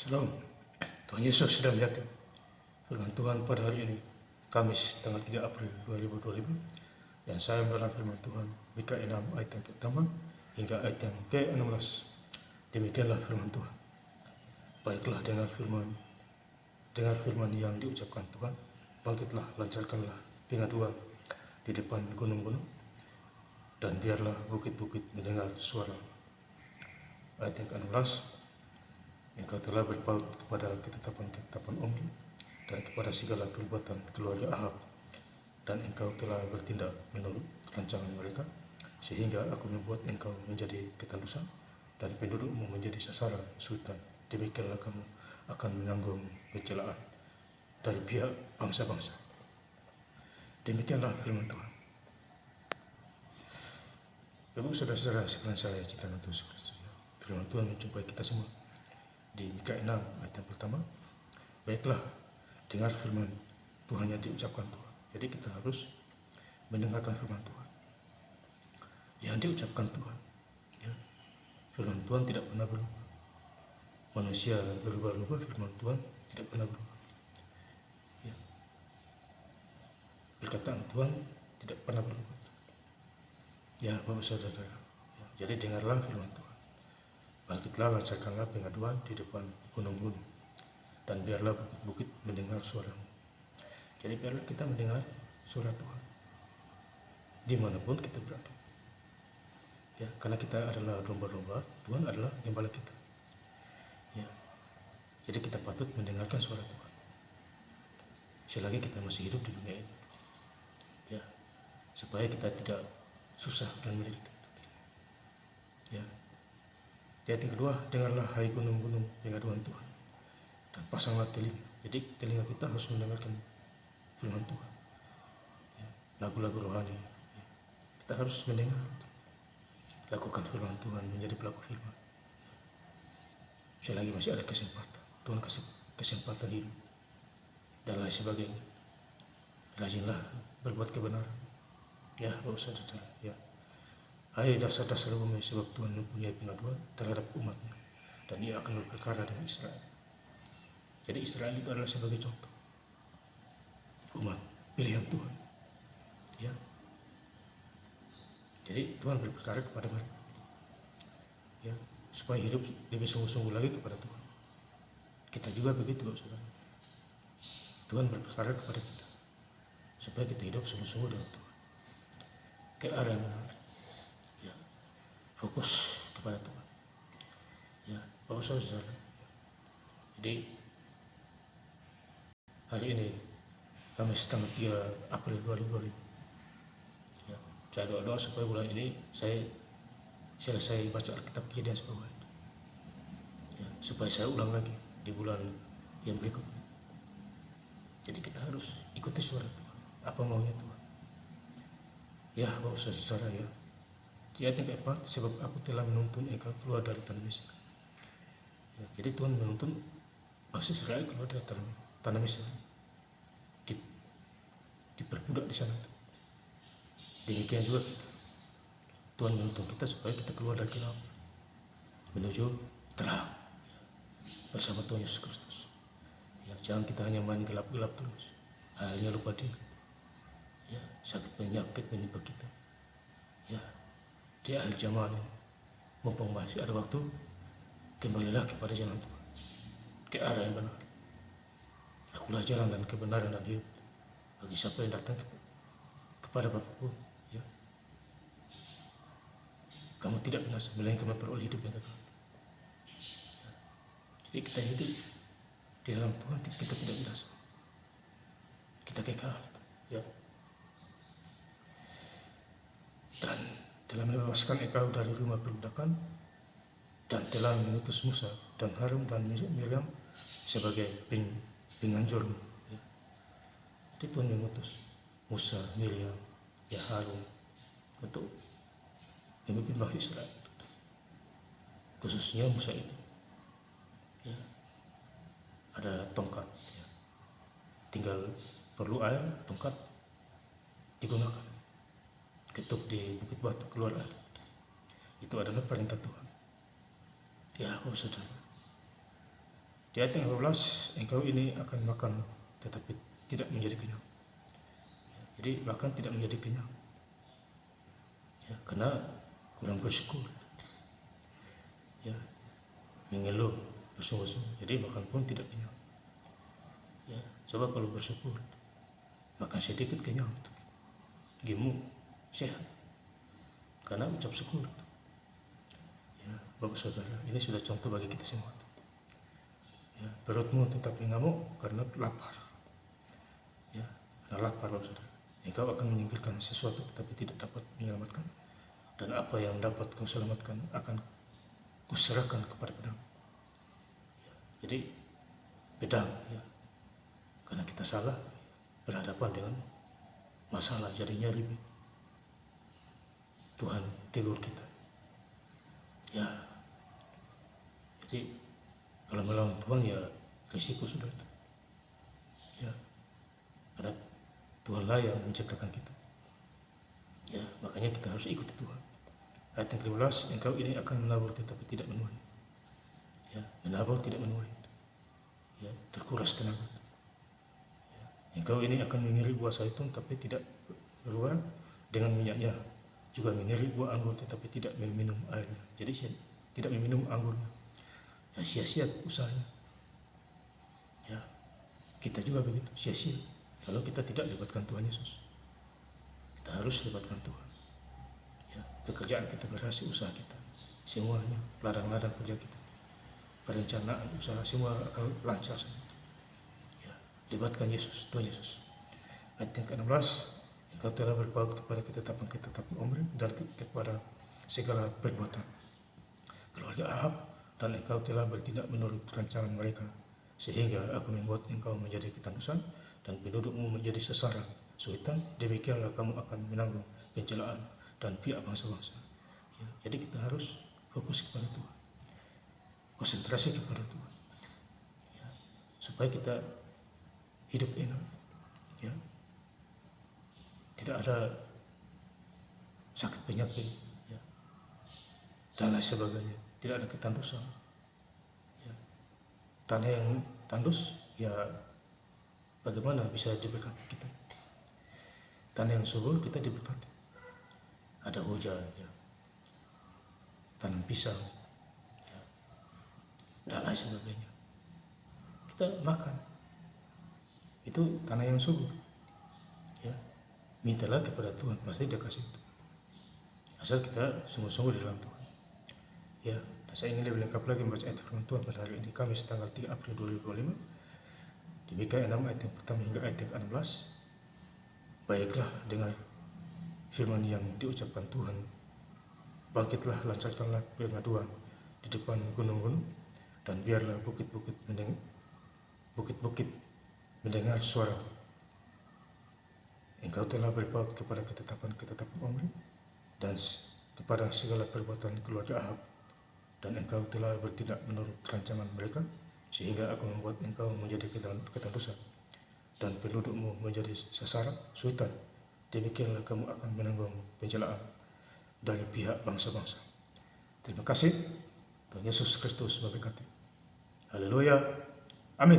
Shalom, Tuhan Yesus sudah melihat firman Tuhan pada hari ini, Kamis tanggal 3 April 2025, yang saya membacakan firman Tuhan Mika 6 ayat yang pertama hingga ayat yang ke-16. Demikianlah firman Tuhan. Baiklah, dengar firman yang diucapkan Tuhan. Bangkitlah, lancarkanlah pengaduan di depan gunung-gunung, dan biarlah bukit-bukit mendengar suara. Ayat yang ke-16. Engkau telah berpaut kepada ketetapan-ketetapan Omri dan kepada segala perbuatan keluarga Ahab, dan engkau telah bertindak menurut rancangan mereka, sehingga aku membuat engkau menjadi ketandusan dan pendudukmu menjadi sasaran sultan. Demikianlah kamu akan menanggung pencelaan dari pihak bangsa-bangsa. Demikianlah firman Tuhan. Bapak saudara-saudara sekalian saya cinta Tuhan, firman Tuhan menjumpai kita semua di Mika 6 ayat yang pertama. Baiklah, dengar firman Tuhan yang diucapkan Tuhan. Jadi kita harus mendengarkan firman Tuhan yang diucapkan Tuhan. Ya. Firman Tuhan tidak pernah berubah. Manusia berubah-ubah, firman Tuhan tidak pernah berubah. Ya. Perkataan Tuhan tidak pernah berubah. Ya, Bapak saudara. Ya. Jadi dengarlah firman Tuhan. Bangkitlah, lancarkanlah pengaduan di depan gunung-gunung, dan biarlah bukit-bukit mendengar suaramu. Jadi biarlah kita mendengar suara Tuhan dimanapun kita berada. Ya, karena kita adalah domba-domba, Tuhan adalah gembala kita. Ya, jadi kita patut mendengarkan suara Tuhan selagi kita masih hidup di dunia ini. Ya, supaya kita tidak susah dan menderita. Ya. Ayat yang kedua, dengarlah hai gunung-gunung pengaduan Tuhan, dan pasanglah telinga. Jadi telinga kita harus mendengarkan firman Tuhan. Ya, lagu-lagu rohani. Ya, kita harus mendengar. Lakukan firman Tuhan, menjadi pelaku firman. Ya. Selagi masih ada kesempatan, Tuhan kasih kesempatan hidup dan lain sebagainya. Rajinlah berbuat kebenaran. Ya, Bapak saudara. Ya. Hai dasar-dasar bumi, sebab Tuhan mempunyai pengaduan terhadap umatnya, dan ia akan berperkara dengan Israel. Jadi Israel itu adalah sebagai contoh umat pilihan Tuhan. Ya. Jadi Tuhan berperkara kepada mereka. Ya, supaya hidup lebih sungguh-sungguh lagi kepada Tuhan. Kita juga begitu, saudara. Tuhan berperkara kepada kita supaya kita hidup sungguh-sungguh dengan Tuhan, ke arah yang benar. Ya, fokus kepada Tuhan. Ya, Bapak saudara. Jadi hari ini Kamis tanggal 3 April 2025. Ya, saya doa supaya bulan ini saya selesai baca Alkitab Kejadian sebawah itu. Ya, supaya saya ulang lagi di bulan yang berikutnya. Jadi kita harus ikuti suara Tuhan, apa maunya Tuhan. Ya, Bapak saudara ya. Di ayat yang keempat, sebab aku telah menuntun engkau keluar dari tanah Mesir. Ya, jadi Tuhan menuntun bangsa Israel keluar dari tanah Mesir, diperbudak di sana. Demikian juga kita. Tuhan menuntun kita supaya kita keluar dari gelap menuju terang, ya, bersama Tuhan Yesus Kristus. Ya, jangan kita hanya main gelap-gelap terus, hanya lupa diri. Ya, sakit penyakit menimpa kita. Ya, di akhir zaman ini, mumpung masih ada waktu, kembalilah kepada jalan Tuhan, ke arah yang benar. Akulah jalan dan kebenaran dan hidup bagi siapa yang datang kepada Bapakku. Ya. Kamu tidak binasa, melainkan memperoleh hidup yang kekal. Ya. Jadi kita hidup di dalam Tuhan, kita tidak binasa, kita kekal. Ya. Dan telah membebaskan engkau dari rumah perbudakan, dan telah mengutus Musa dan Harun dan Miriam sebagai penganjurmu. Ya. Jadi Tuhan mengutus Musa, Miriam, ya Harun untuk memimpin bangsa Israel. Khususnya Musa itu, ya, ada tongkat. Ya. Tinggal perlu air, tongkat digunakan. Ketuk di bukit batu, keluar air. Itu adalah perintah Tuhan. Ya, saudara. Di ayat yang 15, engkau ini akan makan tetapi tidak menjadi kenyang. Jadi makan tidak menjadi kenyang, ya, karena kurang bersyukur, ya, mengeluh bersungguh-sungguh, jadi makan pun tidak kenyang. Ya, coba kalau bersyukur, makan sedikit kenyang, gemuk, sehat, karena ucap syukur. Ya, Bapak Saudara, ini sudah contoh bagi kita semua. Ya, perutmu tetap mengamuk karena lapar. Ya, karena lapar, Bapak Saudara. Engkau akan menyingkirkan sesuatu tetapi tidak dapat menyelamatkan, dan apa yang dapat kau selamatkan akan kuserahkan kepada pedang. Ya, jadi pedang, ya, karena kita salah, berhadapan dengan masalah, jadinya ribet. Tuhan tegur kita. Ya, jadi kalau melawan Tuhan ya risiko sudah itu. Ya, karena Tuhanlah yang menciptakan kita. Ya, makanya kita harus ikuti Tuhan. Ayat yang ke-15, engkau ini akan menabur tetapi tidak menuai. Ya, menabur tidak menuai. Ya, terkuras tenaga. Ya, engkau ini akan mengirik buah zaitun tapi tidak berbuah dengan minyaknya. Juga mengirik buah anggur tetapi tidak meminum airnya. Jadi tidak meminum anggurnya. Ya, sia-sia usahanya. Ya, kita juga begitu, sia-sia kalau kita tidak libatkan Tuhan Yesus. Kita harus libatkan Tuhan. Ya, pekerjaan kita berhasil, usaha kita, semuanya, ladang-ladang kerja kita, perencanaan usaha semua akan lancar saja. Ya, libatkan Yesus, Tuhan Yesus. Ayat yang ke-16, engkau telah berpaut kepada ketetapan Omri dan kepada segala perbuatan keluarga Ahab, dan engkau telah bertindak menurut rancangan mereka, sehingga aku membuat engkau menjadi ketandusan dan pendudukmu menjadi sasaran suitan. Demikianlah kamu akan menanggung pencelaan dan pihak bangsa-bangsa. Ya, jadi kita harus fokus kepada Tuhan, konsentrasi kepada Tuhan, ya, supaya kita hidup enak, ya, tidak ada sakit penyakit, ya, dan lain sebagainya, tidak ada ketandusan. Ya, tanah yang tandus, ya, bagaimana bisa diberkati kita? Tanah yang subur kita diberkati, ada hujan, ya, tanam pisang, ya, dan lain sebagainya. Kita makan, itu tanah yang subur. Ya, mintalah kepada Tuhan, pasti Dia kasih itu. Asal kita sungguh-sungguh di dalam Tuhan. Ya, saya ingin lebih lengkap lagi membaca ayat firman Tuhan pada hari ini, Kamis tanggal 3 April 2025. Di Mika 6 ayat yang pertama hingga ayat yang ke-16. Baiklah, dengar firman yang diucapkan Tuhan. Bangkitlah, lancarkanlah pengaduan di depan gunung-gunung, dan biarlah bukit-bukit mendengar suara. Engkau telah berpaut kepada ketetapan Omri dan kepada segala perbuatan keluarga Ahab, dan engkau telah bertindak menurut rancangan mereka, sehingga aku membuat engkau menjadi ketandusan dan pendudukmu menjadi sasaran suitan. Demikianlah kamu akan menanggung pencelaan dari pihak bangsa-bangsa. Terima kasih. Tuhan Yesus Kristus memberkati. Haleluya. Amin.